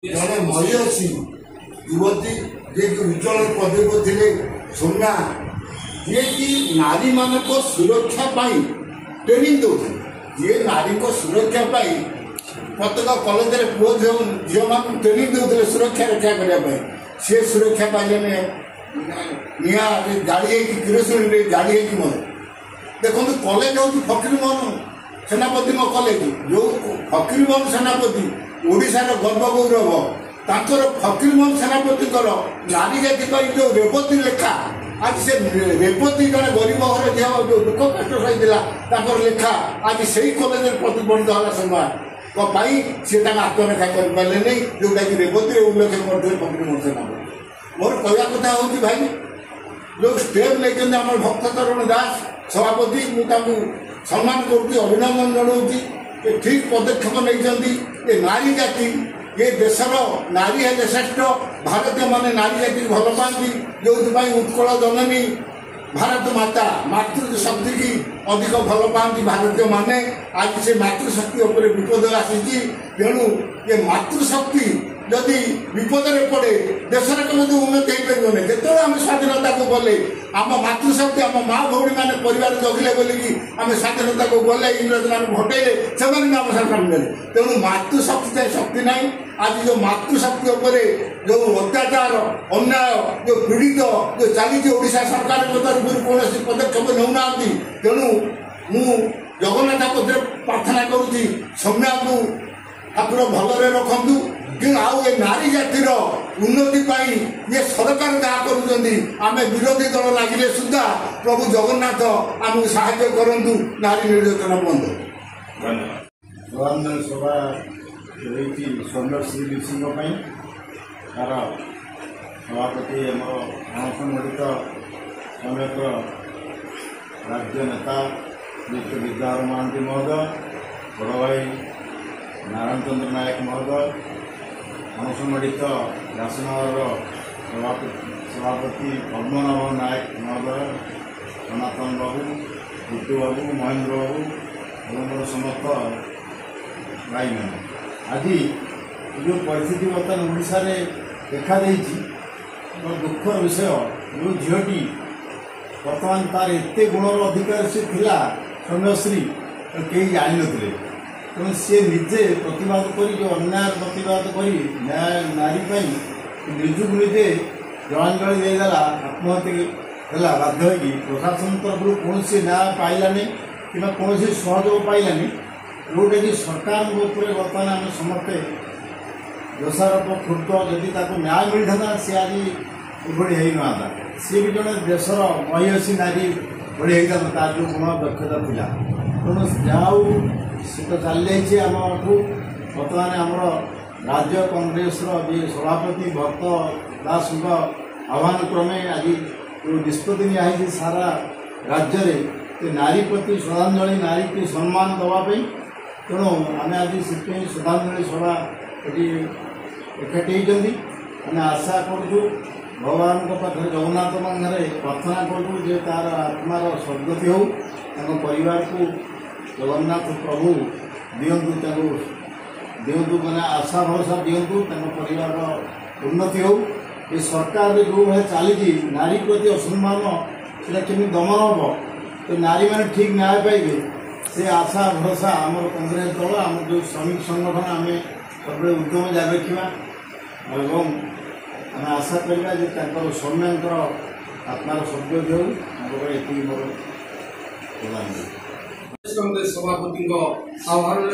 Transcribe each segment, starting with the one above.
जड़े महिषी युवती जे उज्जवल पदवी थे सोना ये कि नारी मान सुरक्षा ट्रेनिंग दौते ये नारी सुरक्षा प्रत्येक कॉलेज में पुओ झील मान ट्रेनिंग दौते सुरक्षा रक्षा करने सी सुरक्षा पाइले निआ जाड़ी किरोसिन जाड़ी मत देखो कॉलेज हूँ फकीरमोहन सेनापति कॉलेज जो फकीरमोहन सेनापति ओडिशार गर्व गौरव तांकर फकीरमोहन सेनापति नारी जाति जो रेवती लेखा आज से रेवती जड़े गरीब घर झील जो दुख कष्ट सही लेखा आज से ही कॉलेज प्रतिबंध है समय सी आत्मरेखा करें नहीं जोटा कि रेवती उल्लेख करते फकीरमोहन सेनापति मोर कहवा कथा हूँ भाई जो स्टेप लेकिन आम भक्तचरण दास सभापति मुझे सम्मान करुँच अभिनंदन जनाऊँ ठीक पदक्षेप नहीं नारी जाति ये देशर नारी है श्रेष्ठ भारतीय माने नारी जाति भल पाती जो उत्कल जननी भारत माता मातृशक्ति की अधिक भल पाती भारतीय माने आज से मातृशक्ति उपर विपद आसी तेणु ये मातृशक्ति जदि विपद में पड़े देशर कभी उन्नति हो पारे जो आम स्वाधीनता को गले आम मातृशक्ति आम माँ भौणी मैंने परिवार जगिले बोलिकी आम स्वाधीनता को गले इंग्रज मैंने भटेले से आम सरकार ने तेणु मातृशक्ति शक्ति ना आज जो मातृशक्ति उपर जो अत्याचार अन्याय जो पीड़ित जो चली ओडिशा सरकार तरफ कौन पदक्षेप नौना तेणु मु जगन्नाथ पदे प्रार्थना करुँच सौम्या को ठाकुर भलरे रखु कि आउ ये नारी जातिर उन्नति ये सरकार जहाँ करें विरोधी दल लगे सुधा प्रभु जगन्नाथ आमको साहाय्य करूँ नारी निर्यातना बंद श्रद्धांजलि सभा सौम्यश्री ऋषि तार सभापति संगठित अनेक राज्य नेता श्री विद्याधर महांती महोदय बड़ भाई नारायण चंद्र नायक महोदय संगठित राजनगर सभापति पद्मनाभ नायक महोदय सनातन बाबू गुड्डू बाबू महेंद्र बाबू और समस्त भाई मैंने आज जो परिस्थिति बर्तमान ओडिशा रे देखा दुखर विषय जो झीटी बर्तमान तार एत गुणर अधिकार से थिला सौम्यश्री कई जान नी तेणु सी निजे प्रतिवाद कर जो अन्याय प्रतिवाद कर न्याय नारी निजुक निजे जलांजलि देदेला आत्महत्या बाध्य होगी प्रशासन तरफ कौन न्याय पाइलानी कि कौन सहयोग पाइलानी जोटा कि सरकार बर्तमान आम समस्ते दोषारोप क्षुब्ध जदि न्याय मिलता सी आज ये ना सी भी जड़े देशर महिषी नारी बढ़ी होता तार जो गुण दक्षता था तेणु जाऊ सी तो चली आम बर्तमान आमर राज्य कांग्रेस सभापति भक्त दास आह्वान क्रमे आज जो निष्पत्ति निया सारा राज्य में नारी प्रति श्रद्धांजलि नारी की सम्मान दवाई तेणु आम आज से श्रद्धांजलि सभा ये एकाठी होती आम आशा करूँ भगवान पाखे जगन्नाथ पाखे प्रार्थना करूँ जे तार आत्मार सद्गति हो परिवार को जगन्नाथ प्रभु दिंतु दिंतु मैंने आशा भरोसा दिंतु परिवार उन्नति हो ये सरकार जो भाई चली नारी प्रति असम्मान से केमी दमन हम तो नारी मैंने ठीक न्याय पाइबे से आशा भरोसा आमर कांग्रेस दल आम जो श्रमिक संगठन आम सब उद्यम जारी रखा एवं आम आशा करवा सौम्यांकर आत्मार सद्गति हो ये मोर कांग्रेस सभापति आह्वान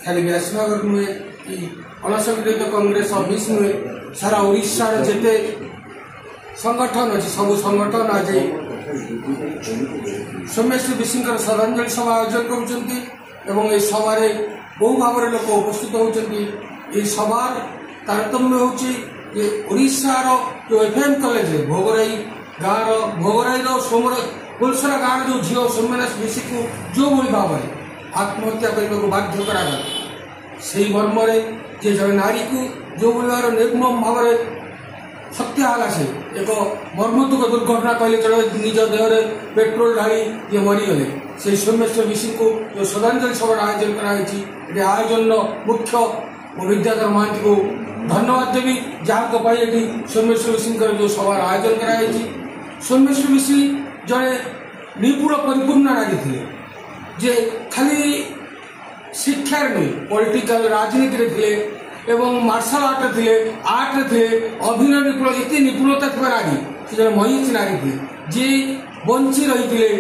खाली व्यासनगर नुहे कि अनसंगठित कांग्रेस ऑफिस नुहे सारा ओडिशा जिते संगठन अच्छे सब संगठन आज सौम्यश्री ऋषि श्रद्धांजलि सभा आयोजन कर सभार बहु भाव लोक उपस्थित होती सभार तारतम्य होशार जो एफएम कॉलेज भोगराई गाँव भोगराई सोमर गुलसरा गाँव जो झील सौम्यनाथ ऋषि को जो भाई भाव में आत्महत्या करने को बाध्य करागला से मर्म जे जड़े नारी को जो भाव निर्मम भाव हत्या से एक मर्मतुक दुर्घटना कहले चले निज देह पेट्रोल ढाली ये मरीगले से सौम्यश्री ऋषि को जो श्रद्धांजलि सभा आयोजन कराई आयोजन मुख्य ମୁଁ ବିଦ୍ୟାଧର ମହାନ୍ତି ଧନ୍ୟବାଦ ଦେବି ଯାହାଙ୍କ ପାଇଁ ଏଠି ସୋମେଶ୍ୱର ଋଷିଙ୍କର ଯେଉଁ ସଭାର ଆୟୋଜନ କରାଯାଇଛି। ସୋମେଶ୍ୱର ଋଷି ଜଣେ ନିପୁଣ ପରିପୂର୍ଣ୍ଣ ନାରୀ ଥିଲେ, ଯେ ଖାଲି ଶିକ୍ଷାରେ ନୁହେଁ ପଲିଟିକାଲ ରାଜନୀତିରେ ଥିଲେ ଏବଂ ମାର୍ଶାଲ ଆର୍ଟରେ ଥିଲେ, ଆର୍ଟରେ ଥିଲେ, ଅଭିନୟ ନିପୁଣ, ଏତେ ନିପୁଣତା ଥିବା ନାରୀ, ସେ ଜଣେ ମହିଷୀ ନାରୀ ଥିଲେ ଯିଏ ବଞ୍ଚି ରହିଥିଲେ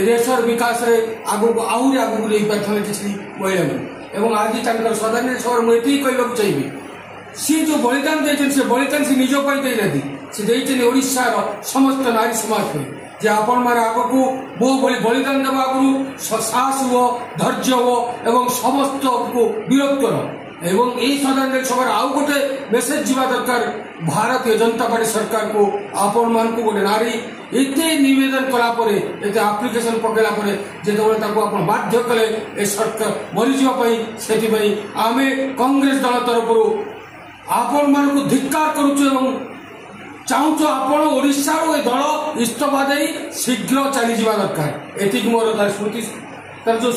ଦେଶର ବିକାଶରେ ଆଗକୁ ଆହୁରି ଆଗକୁ ଯାଇପାରିଥାନ୍ତେ କିଛି ମହିଳାମାନେ। ଏବଂ ଆଜି ତାଙ୍କର ଶ୍ରଦ୍ଧାଞ୍ଜଳି ସଭାରେ ମୁଁ ଏତିକି କହିବାକୁ ଚାହିଁବି, ସିଏ ଯେଉଁ ବଳିଦାନ ଦେଇଛନ୍ତି ସେ ବଳିଦାନ ସେ ନିଜ ପାଇଁ ଦେଇନାହାନ୍ତି, ସେ ଦେଇଛନ୍ତି ଓଡ଼ିଶାର ସମସ୍ତ ନାରୀ ସମାଜ ପାଇଁ, ଯେ ଆପଣମାନେ ଆଗକୁ ମୋ ଭଳି ବଳିଦାନ ଦେବା ଆଗରୁ ସାହସ ହୁଅ, ଧୈର୍ଯ୍ୟ ହୁଅ ଏବଂ ସମସ୍ତଙ୍କୁ ବିରୋଧ କର। ଏବଂ ଏହି ଶ୍ରଦ୍ଧାଞ୍ଜଳି ସଭାରେ ଆଉ ଗୋଟେ ମେସେଜ ଯିବା ଦରକାର ଭାରତୀୟ ଜନତା ପାର୍ଟି ସରକାରକୁ, ଆପଣମାନଙ୍କୁ ଗୋଟେ ନାରୀ ଏତେ ନିବେଦନ କଲା ପରେ, ଏତେ ଆପ୍ଲିକେସନ ପକାଇଲା ପରେ ଯେତେବେଳେ ତାକୁ ଆପଣ ବାଧ୍ୟ କଲେ ଏ ସରକାର ମରିଯିବା ପାଇଁ, ସେଥିପାଇଁ ଆମେ କଂଗ୍ରେସ ଦଳ ତରଫରୁ ଆପଣମାନଙ୍କୁ ଧିକ୍କାର କରୁଛୁ ଏବଂ ଚାହୁଁଛୁ ଆପଣ ଓଡ଼ିଶାରୁ ଏ ଦଳ ଇସ୍ତଫା ଦେଇ ଶୀଘ୍ର ଚାଲିଯିବା ଦରକାର। ଏତିକି ମୋର ସ୍ମୃତି ତାର ଯେଉଁ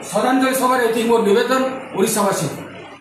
ଶ୍ରଦ୍ଧାଞ୍ଜଳି ସଭାରେ ଏତିକି ମୋର ନିବେଦନ ଓଡ଼ିଶାବାସୀ।